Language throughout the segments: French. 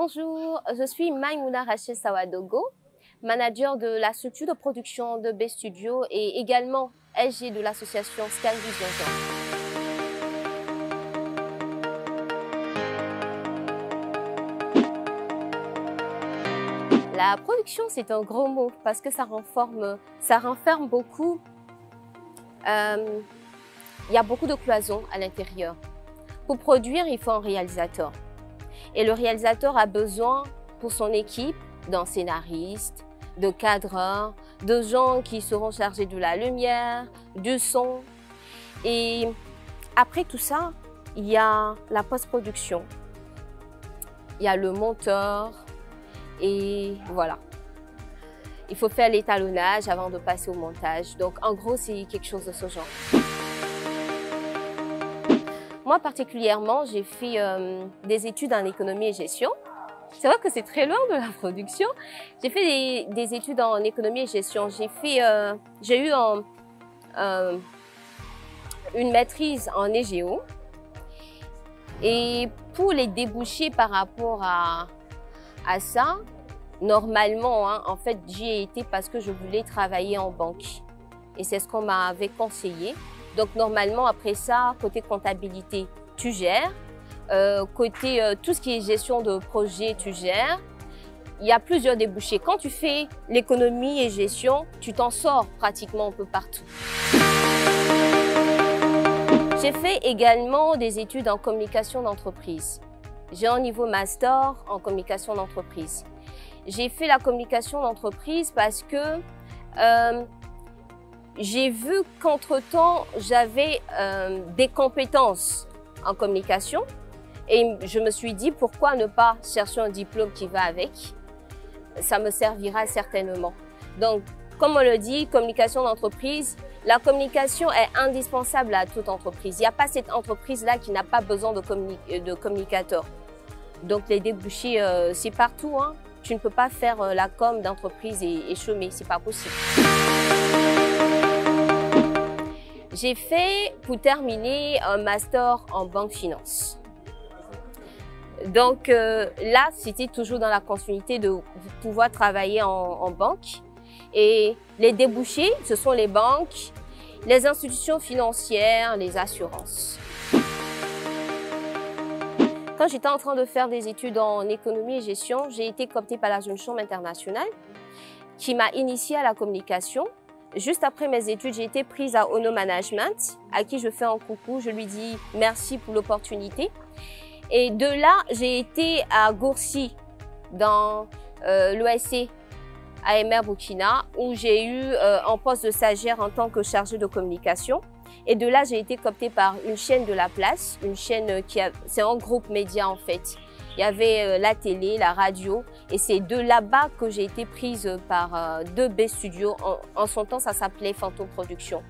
Bonjour, je suis Maïmouna Rachel Sawadogo, manager de la structure de production de B Studio et également SG de l'association Scan Vision Genre. La production, c'est un gros mot parce que ça renferme beaucoup. Il y a beaucoup de cloisons à l'intérieur. Pour produire, il faut un réalisateur. Et le réalisateur a besoin pour son équipe d'un scénariste, de cadreurs, de gens qui seront chargés de la lumière, du son. Et après tout ça, il y a la post-production. Il y a le monteur et voilà. Il faut faire l'étalonnage avant de passer au montage. Donc en gros, c'est quelque chose de ce genre. Moi, particulièrement, j'ai fait des études en économie et gestion. C'est vrai que c'est très loin de la production. J'ai fait des études en économie et gestion. J'ai eu une maîtrise en EGO. Et pour les débouchés par rapport à ça, normalement, en fait, j'y ai été parce que je voulais travailler en banque. Et c'est ce qu'on m'avait conseillé. Donc, normalement, après ça, côté comptabilité, tu gères. Côté tout ce qui est gestion de projet, tu gères. Il y a plusieurs débouchés. Quand tu fais l'économie et gestion, tu t'en sors pratiquement un peu partout. J'ai fait également des études en communication d'entreprise. J'ai un niveau master en communication d'entreprise. J'ai fait la communication d'entreprise parce que j'ai vu qu'entre-temps, j'avais des compétences en communication et je me suis dit pourquoi ne pas chercher un diplôme qui va avec. Ça me servira certainement. Donc, comme on le dit, communication d'entreprise, la communication est indispensable à toute entreprise. Il n'y a pas cette entreprise-là qui n'a pas besoin de communicateurs. Donc, les débouchés, c'est partout. Tu ne peux pas faire la com d'entreprise et chômer, c'est pas possible. J'ai fait, pour terminer, un master en banque finance. Donc là, c'était toujours dans la continuité de pouvoir travailler en banque. Et les débouchés, ce sont les banques, les institutions financières, les assurances. Quand j'étais en train de faire des études en économie et gestion, j'ai été cooptée par la Jeune Chambre internationale qui m'a initiée à la communication. Juste après mes études, j'ai été prise à Ono Management, à qui je fais un coucou. Je lui dis merci pour l'opportunité. Et de là, j'ai été à Gourcy, dans l'OSC AMR Burkina, où j'ai eu un poste de stagiaire en tant que chargée de communication. Et de là, j'ai été cooptée par une chaîne de la place, une chaîne c'est un groupe média en fait. Il y avait la télé, la radio, et c'est de là-bas que j'ai été prise par 2B Studio. En son temps, ça s'appelait Phantom Production.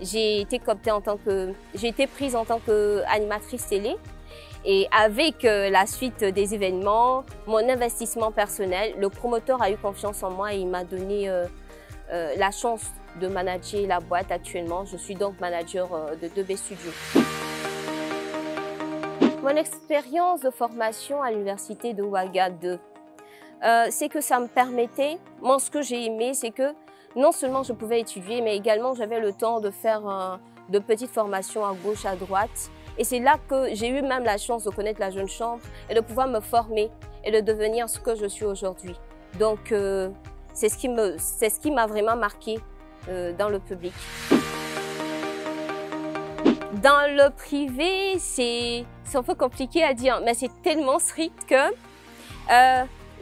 J'ai été prise en tant qu'animatrice télé. Et avec la suite des événements, mon investissement personnel, le promoteur a eu confiance en moi et il m'a donné la chance de manager la boîte actuellement. Je suis donc manager de 2B Studio. Mon expérience de formation à l'université de Ouagadougou, c'est que ça me permettait, moi ce que j'ai aimé, c'est que non seulement je pouvais étudier, mais également j'avais le temps de faire de petites formations à gauche, à droite. Et c'est là que j'ai eu même la chance de connaître la Jeune Chambre et de pouvoir me former et de devenir ce que je suis aujourd'hui. Donc c'est ce qui m'a vraiment marqué dans le public. Dans le privé, c'est un peu compliqué à dire, mais c'est tellement strict que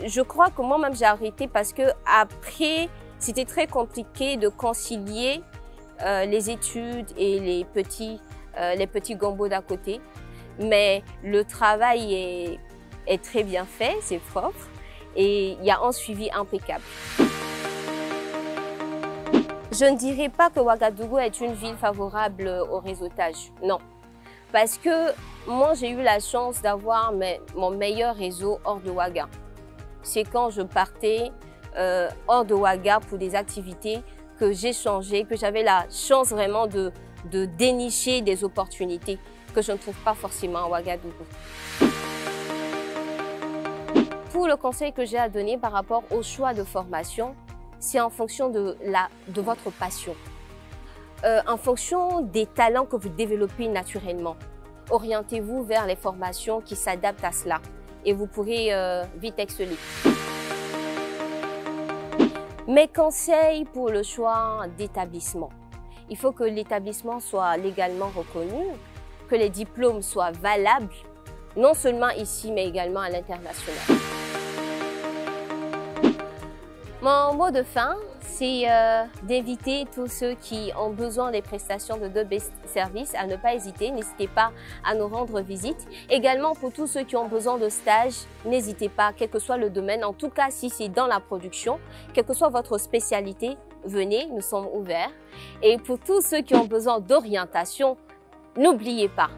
je crois que moi-même j'ai arrêté parce que après, c'était très compliqué de concilier les études et les petits gambos d'à côté. Mais le travail est très bien fait, c'est propre et il y a un suivi impeccable. Je ne dirais pas que Ouagadougou est une ville favorable au réseautage, non. Parce que moi, j'ai eu la chance d'avoir mon meilleur réseau hors de Ouaga. C'est quand je partais hors de Ouaga pour des activités que j'échangeais, que j'avais la chance vraiment de dénicher des opportunités que je ne trouve pas forcément à Ouagadougou. coup, le conseil que j'ai à donner par rapport au choix de formation, c'est en fonction de votre passion, en fonction des talents que vous développez naturellement. Orientez-vous vers les formations qui s'adaptent à cela et vous pourrez vite exceller. Mes conseils pour le choix d'établissement. Il faut que l'établissement soit légalement reconnu, que les diplômes soient valables, non seulement ici, mais également à l'international. Mon mot de fin, c'est d'inviter tous ceux qui ont besoin des prestations de Best Service à ne pas hésiter. N'hésitez pas à nous rendre visite. Également, pour tous ceux qui ont besoin de stages, n'hésitez pas, quel que soit le domaine. En tout cas, si c'est dans la production, quelle que soit votre spécialité, venez, nous sommes ouverts. Et pour tous ceux qui ont besoin d'orientation, n'oubliez pas,